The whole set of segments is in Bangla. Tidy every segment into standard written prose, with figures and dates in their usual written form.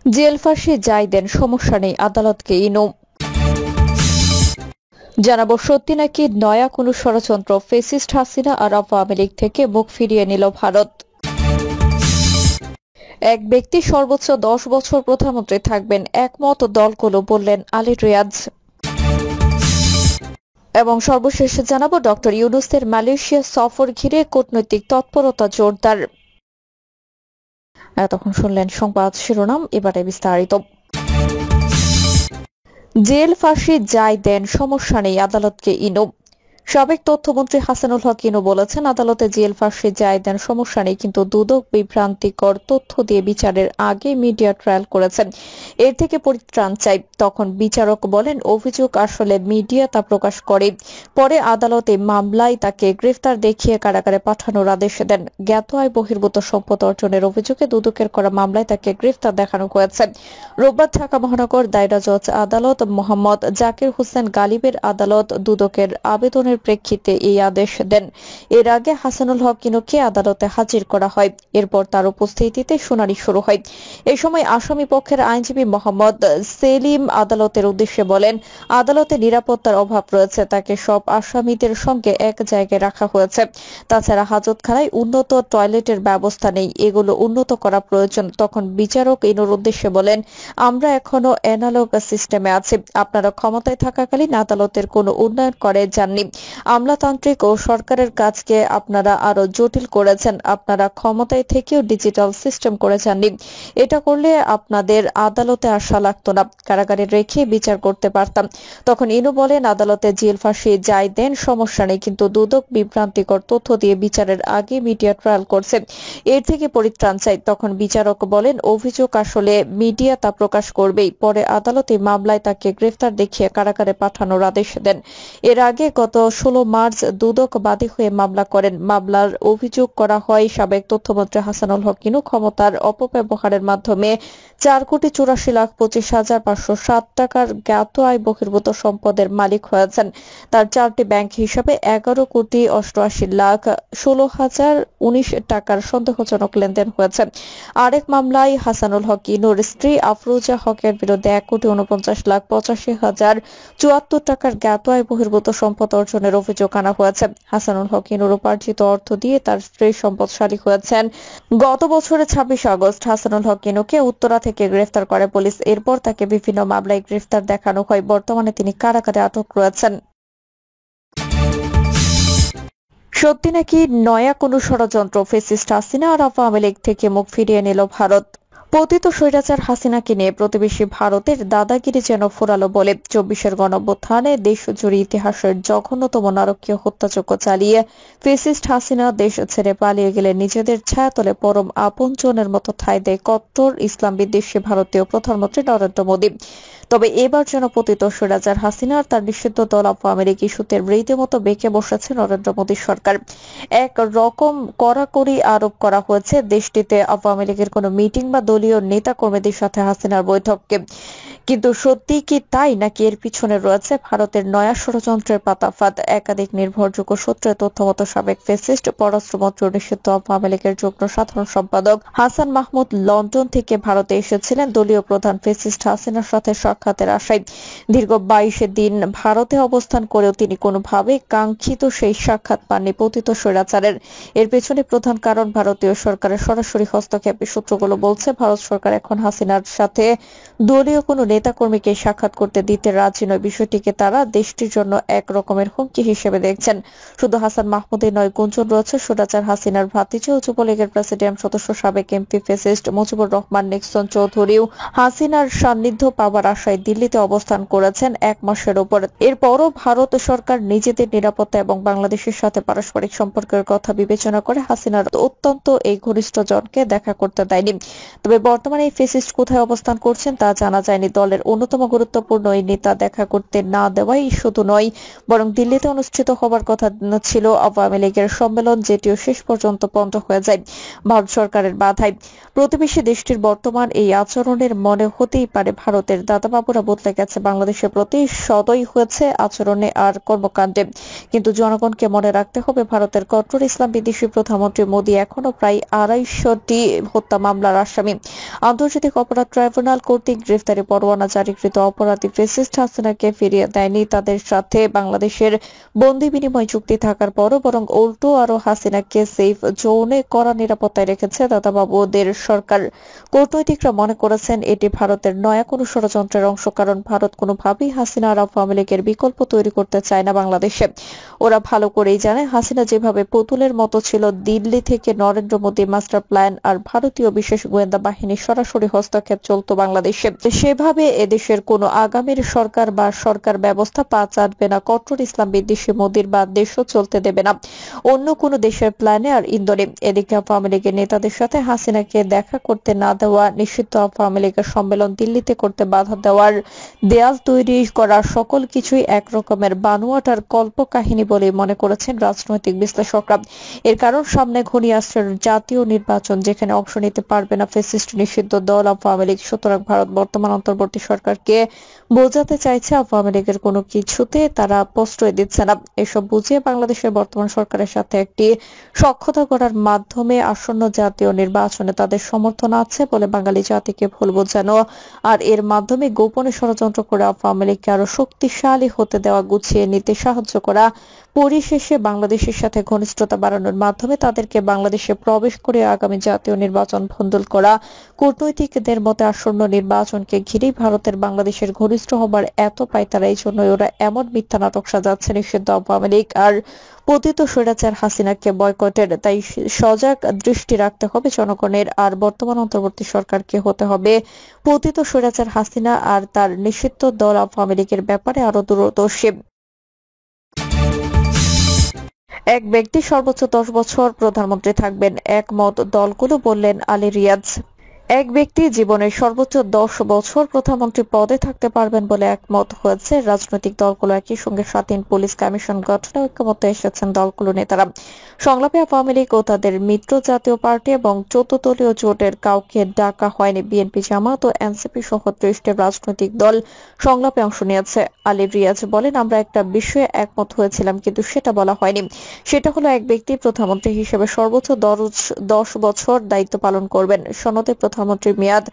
জেল ফাঁসি যাই দেন, সমস্যা নেই, আদালতকে ইনো। জানাবো সত্যি নাকি নয়া কোনো ষড়যন্ত্র, ফেসিস্ট হাসিনা আর আওয়ামী লীগ থেকে মুখ ফিরিয়ে নিল ভারত। এক ব্যক্তি সর্বোচ্চ 10 বছর প্রধানমন্ত্রী থাকবেন, একমত দলগুলো, বললেন আলী রিয়াজ। এবং সর্বশেষে জানাবো ডক্টর ইউনূসের মালয়েশিয়া সফর ঘিরে কূটনৈতিক তৎপরতা জোরদার। এতক্ষণ শুনলেন সংবাদ শিরোনাম, এবারে বিস্তারিত। জেল ফাঁসি যাই দেন, সমস্যা নেই, আদালতকে ইনো। সাবেক তথ্যমন্ত্রী হাসানুল হক ইনু বলেছেন, আদালতে জেল ফাঁসি যাই দেন, সমস্যা নেই, কিন্তু দুদক বিভ্রান্তিকর তথ্য দিয়ে বিচারের আগে মিডিয়া ট্রায়াল করেছেন, এর থেকে পরিত্রাণ চাই। তখন বিচারক বলেন, অভিযোগ আসলে মিডিয়া তা প্রকাশ করে। পরে আদালতে মামলায় তাকে গ্রেফতার দেখিয়ে কারাগারে পাঠানোর আদেশ দেন। জ্ঞাত আয় বহির্ভূত সম্পদ অর্জনের অভিযোগে দুদকের করা মামলায় তাকে গ্রেফতার দেখানো হয়েছে। রোববার ঢাকা মহানগর দায়রা জজ আদালত মোহাম্মদ জাকির হোসেন গালিবের আদালত দুদকের আবেদনের প্রেক্ষিতে এই আদেশ দেন। এর আগে হাসানুল হক ইনুকে আদালতে হাজির করা হয়, এরপর তার উপস্থিতিতে শুনানি শুরু হয়। এই সময় আসামি পক্ষের আইনজীবী মোহাম্মদ সেলিম আদালতের উদ্দেশ্যে বলেন, আদালতে নিরাপত্তার অভাব রয়েছে, তাকে সব আসামিদের সঙ্গে এক জায়গায় রাখা হয়েছে। তাছাড়া হাজতখানায় উন্নত টয়লেটের ব্যবস্থা নেই, এগুলো উন্নত করা প্রয়োজন। তখন বিচারক ইনুর উদ্দেশ্যে বলেন, আমরা এখনো অ্যানালগ সিস্টেমে আছি, আপনারা ক্ষমতায় থাকাকালীন আদালতের কোনো উন্নয়ন করে যাননি। আমলাতান্ত্রিক ও সরকারের কাজকে আপনারা আরো জটিল করেছেন, আপনারা ক্ষমতায় থেকেও ডিজিটাল সিস্টেম করে যাননি। এটা করলে আপনাদের আদালতে আসা লাগতো না, কারাগারে রেখে বিচার করতে পারতাম। তখন ইনু বলেন, আদালতে জেল ফাঁসি যাই দেন, সমস্যা নেই, কিন্তু দুদক বিভ্রান্তিকর তথ্য দিয়ে বিচারের আগে মিডিয়া ট্রায়াল করছে, এর থেকে পরিত্রাণ চাই। তখন বিচারক বলেন, অভিযোগ আসলে মিডিয়া তা প্রকাশ করবেই। পরে আদালতে মামলায় তাকে গ্রেফতার দেখিয়ে কারাগারে পাঠানোর আদেশ দেন। এর আগে গত 16 মার্চ দুদক বাদী হয়ে মামলা করেন। মামলার অভিযোগ করা হয়, সাবেক তথ্যমন্ত্রী হাসানুল হক ইনু ক্ষমতার অপব্যবহারের মাধ্যমে 4,84,25,507 টাকার জ্ঞাত আয় বহির্ভূত সম্পদের মালিক হয়েছেন। তার 4টি ব্যাংক হিসাবে 11,88,16,019 টাকার সন্দেহজনক লেনদেন হয়েছে। আরেক মামলায় হাসানুল হক ইনুর স্ত্রী আফরোজা হকের বিরুদ্ধে 1,49,85,074 টাকার জ্ঞাত আয় বহির্ভূত সম্পদ অর্জনের অভিযোগ আনা হয়েছে। হাসানুল হক ইনুর উপার্জিত অর্থ দিয়ে তার স্ত্রীর সম্পদশালী হয়েছেন। গত বছরের 26 আগস্ট হাসানুল হক ইনুকে উত্তরা থেকে গ্রেফতার করে পুলিশ, এরপর তাকে বিভিন্ন মামলায় গ্রেফতার দেখানো হয়। বর্তমানে তিনি কারাগারে আটক রয়েছেন। সত্যি নাকি নয়া কোনো ষড়যন্ত্র, ফেসিস্ট হাসিনা আর আওয়ামী লীগ থেকে মুখ ফিরিয়ে নিল ভারত। পতিত স্বৈরাচার হাসিনাকে নিয়ে প্রতিবেশী ভারতের দাদাগিরি যেন ফুরালো বলে 24-এর গণঅভ্যুত্থানে দেশ জুড়ে ইতিহাসের জঘন্যতম নারকীয় হত্যাযজ্ঞ চালিয়ে ফেসিস্ট হাসিনা দেশ ছেড়ে পালিয়ে গেলে নিজেদের ছায়াতলে পরম আপনজনের মতো ঠাঁই দেয় কট্টর ইসলাম বিদ্বেষী ভারতীয় প্রধানমন্ত্রী নরেন্দ্র মোদী। তবে এবার যেন পতিত স্বৈরাচার হাসিনা আর তার নিষিদ্ধ দল আওয়ামী লীগ ইস্যুতে রীতিমতো বেঁকে বসেছে নরেন্দ্র মোদী সরকার। এক রকম কড়াকড়ি আরোপ করা হয়েছে দেশটিতে আওয়ামী লীগের কোনো মিটিং বা দলীয় নেতা কর্মীদের সাথে হাসিনার বৈঠককে। কিন্তু সত্যি কি তাই, নাকি এর পিছনে রয়েছে ভারতের নয়া ষড়যন্ত্রের পাতাফাঁদ? একাধিক নির্ভরযোগ্য সূত্রের তথ্যমতো সাবেক ফ্যাসিস্ট পররাষ্ট্রমন্ত্রী নিষিদ্ধ আওয়ামী লীগের যুগ্ম সাধারণ সম্পাদক হাসান মাহমুদ লন্ডন থেকে ভারতে এসেছিলেন দলীয় প্রধান ফ্যাসিস্ট হাসিনার সাথে সাক্ষাতের আশায়। দীর্ঘ 22 দিন ভারতে অবস্থান করেও তিনি কোনোভাবেই কাঙ্ক্ষিত সেই সাক্ষাৎ পাননি পতিত স্বৈরাচারের। এর পেছনে প্রধান কারণ ভারতীয় সরকারের সরাসরি হস্তক্ষেপ। সূত্রগুলো বলছে, ভারত সরকার এখন হাসিনার সাথে দলীয় কোনো নেতাকর্মীকে সাক্ষাৎ করতে দিতে রাজি নয়। বিষয়টিকে তারা দেশটির জন্য এক রকমের হুমকি হিসেবে দেখছেন। শুধু হাসান মাহমুদের নয়, গুঞ্জন রয়েছে স্বৈরাচার হাসিনার ভাতিজা ও যুবলীগের প্রেসিডিয়াম সদস্য সাবেক এমপি ফ্যাসিস্ট মুজিবুর রহমান নিক্সন চৌধুরীও হাসিনার সান্নিধ্য পাওয়ার আশায় দিল্লিতে অবস্থান করেছেন 1 মাসের উপর। এরপরও ভারত সরকার নিজেদের নিরাপত্তা এবং বাংলাদেশের সাথে পারস্পরিক সম্পর্কের কথা বিবেচনা করে হাসিনার অত্যন্ত এই ঘনিষ্ঠ জনকে দেখা করতে দেয়নি। তবে বর্তমানে এই ফ্যাসিস্ট কোথায় অবস্থান করছেন তা জানা যায়নি। দলের অন্যতম গুরুত্বপূর্ণ এই নেতা দেখা করতে না দেওয়াই শুধু নয়, বরং দিল্লিতে অনুষ্ঠিত হবার কথা ছিল আওয়ামী লীগের সম্মেলন, যেটিও শেষ পর্যন্ত বন্ধ হয়ে যায় ভারত সরকারের বাধায়। প্রতিবেশী দেশটির বর্তমান এই আচরণের মনে হতেই পারে ভারতের দাদাবা বাবুরা বদলে গেছে বাংলাদেশের প্রতি, সদয় হয়েছে আচরণে আর কর্মকাণ্ডে। কিন্তু জনগণকে মনে রাখতে হবে, ভারতের কট্টর ইসলাম বিদ্বেষী প্রধানমন্ত্রী মোদী এখনো প্রায় 250টি হত্যা মামলার আসামি। আন্তর্জাতিক অপরাধ ট্রাইব্যুনাল কর্তৃক গ্রেফতারি পরোয়ানা জারিকৃত অপরাধী ফ্যাসিস্ট হাসিনাকে ফিরিয়ে দেয়নি। তাদের সাথে বাংলাদেশের বন্দি বিনিময় চুক্তি থাকার পরও বরং উল্টো আরো হাসিনাকে সেফ জোনে কড়া নিরাপত্তায় রেখেছে দাদাবাবুদের সরকার। কূটনৈতিকরা মনে করেছেন এটি ভারতের নয়া কোনো ষড়যন্ত্রের অংশ, কারণ ভারত কোনোভাবেই হাসিনা আর আওয়ামী লীগের বিকল্প তৈরি করতে চায় না বাংলাদেশে। ওরা ভালো করেই জানে হাসিনা যেভাবে পুতুলের মতো ছিল দিল্লি থেকে নরেন্দ্র মোদী মাস্টার প্ল্যান আর ভারতীয় বিশেষ গোয়েন্দা বাহিনীর সরাসরি হস্তক্ষেপ চলত বাংলাদেশে, সেভাবে এদেশের কোনো আগামীর সরকার বা সরকার ব্যবস্থা পা চাটবে না কট্টর ইসলাম বিদ্বেষী মোদীর বা দেশও চলতে দেবে না অন্য কোনো দেশের প্ল্যানে আর ইন্ধনে। এদিকে আওয়ামী লীগের নেতাদের সাথে হাসিনাকে দেখা করতে না দেওয়া, নিষিদ্ধ আওয়ামী লীগের সম্মেলন দিল্লিতে করতে বাধা দেওয়ার, দেয়াল তৈরি করা সকল কিছুই এক রকমের বানোয়াট আর কল্পকাহিনী বলে মনে করেছেন রাজনৈতিক বিশ্লেষকরা। এর কারণ সামনে ঘনিয়ে আসছে জাতীয় নির্বাচন, যেখানে অংশ নিতে পারবে না ফ্যাসিস্ট নিষিদ্ধ দল আওয়ামী লীগ। সুতরাং ভারত বর্তমান অন্তর্বর্তী সরকারকে বোঝাতে চাইছে আওয়ামী লীগের কোনো কিছুতে তারা প্রশ্রয় দিচ্ছে না। এসব বুঝিয়ে বাংলাদেশের বর্তমান সরকারের সাথে একটি সখ্যতা করার মাধ্যমে আসন্ন জাতীয় নির্বাচনে তাদের সমর্থন আছে বলে বাঙালি জাতিকে ভুল বোঝানো আর এর মাধ্যমে গোপনে ষড়যন্ত্র করে আওয়ামী লীগকে আরো শক্তিশালী হতে দেওয়া, গুছিয়ে নিতে সাহায্য করা, পরিশেষে বাংলাদেশের সাথে ঘনিষ্ঠতা বাড়ানোর মাধ্যমে তাদেরকে বাংলাদেশে প্রবেশ করে আগামী জাতীয় নির্বাচন ভণ্ডুল করা। কূটনৈতিকদের মতে আসন্ন নির্বাচনকে ঘিরেই ভারতের বাংলাদেশের ঘনিষ্ঠ হবার এত পায়তারা, এই জন্যই ওরা এমন মিথ্যা নাটক সাজাচ্ছে নিষিদ্ধ আওয়ামী লীগ আর পতিত স্বৈরাচার হাসিনাকে বয়কটের। তাই সজাগ দৃষ্টি রাখতে হবে জনগণের, আর বর্তমান অন্তর্বর্তী সরকারকে হতে হবে পতিত স্বৈরাচার হাসিনা আর তার নিষিদ্ধ দল আওয়ামী লীগের ব্যাপারে আরো দূরদর্শী। এক ব্যক্তি সর্বোচ্চ 10 বছর প্রধানমন্ত্রী থাকবেন, একমত দলগুলো, বললেন আলী রিয়াজ। এক ব্যক্তি জীবনের সর্বোচ্চ 10 বছর প্রধানমন্ত্রী পদে থাকতে পারবেন বলে একমত হয়েছে রাজনৈতিক দলগুলো। একই সঙ্গে স্বাধীন পুলিশ কমিশন গঠনে ঐক্যমত্যে এসেছেন দলগুলো নেতারা। সংলাপে আওয়ামী লীগ ও তাদের মিত্র জাতীয় পার্টি এবং 14 দলীয় জোটের কাউকে ডাকা হয়নি। বিএনপি, জামায়াত ও এনসিপি সহ 30টি রাজনৈতিক দল সংলাপে অংশ নিয়েছে। আলী রিয়াজ বলেন, আমরা একটা বিষয়ে একমত হয়েছিলাম, কিন্তু সেটা বলা হয়নি। সেটা হলো এক ব্যক্তি প্রধানমন্ত্রী হিসেবে সর্বোচ্চ 10 বছর দায়িত্ব পালন করবেন। সনদে প্রধানমন্ত্রীর মেয়াদ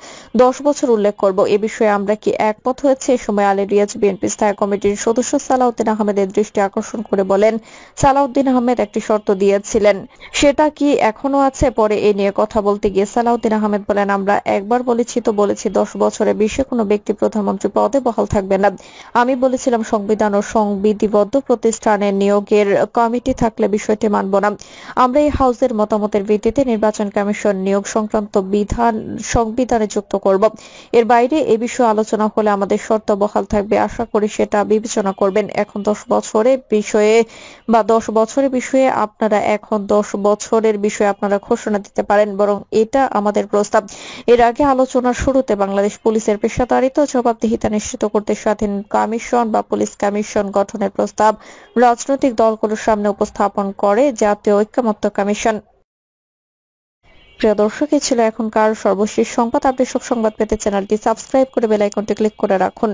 10 বছর উল্লেখ করব। এ বিষয়ে আমরা কি একমত হয়েছে? এ সময় আলী রিয়াজ বিএনপি স্থায়ী কমিটির সদস্য সালাউদ্দিন আহমেদের দৃষ্টি আকর্ষণ করে বলেন, সালাউদ্দিন আহমেদ একটি শর্ত দিয়েছিলেন, সেটা কি এখনো আছে? পরে এ নিয়ে কথা বলতে গিয়ে সালাউদ্দিন আহমেদ বলেন, আমরা একবার বলেছি 10 বছরের বেশি কোনো ব্যক্তি প্রধানমন্ত্রী পদে বহাল থাকবে না। আমি বলেছিলাম সংবিধান ও সংবিধিবদ্ধ প্রতিষ্ঠানের নিয়োগের কমিটি থাকলে বিষয়টি মানব না। আমরা এই হাউসের মতামতের ভিত্তিতে নির্বাচন কমিশন নিয়োগ সংক্রান্ত বিধান সংবিধানে যুক্ত করব। এর বাইরে এ বিষয়ে আলোচনা হলে আমাদের শর্ত বহাল থাকবে। আশা করি সেটা বিবেচনা করবেন। এখন 10 বছরের বিষয়ে আপনারা ঘোষণা দিতে পারেন, বরং এটা আমাদের প্রস্তাব। এর আগে আলোচনার শুরুতে বাংলাদেশ পুলিশের পেশাদারিত্ব ও জবাবদিহিতা নিশ্চিত করতে স্বাধীন কমিশন বা পুলিশ কমিশন গঠনের প্রস্তাব রাজনৈতিক দলগুলোর সামনে উপস্থাপন করে জাতীয় ঐক্যমত্য কমিশন। প্রিয় দর্শক, এই ছিল এখনকার সর্বশেষ সংবাদ। আপডেট সব সংবাদ পেতে চ্যানেলটি সাবস্ক্রাইব করে বেল আইকনটি ক্লিক করে রাখুন।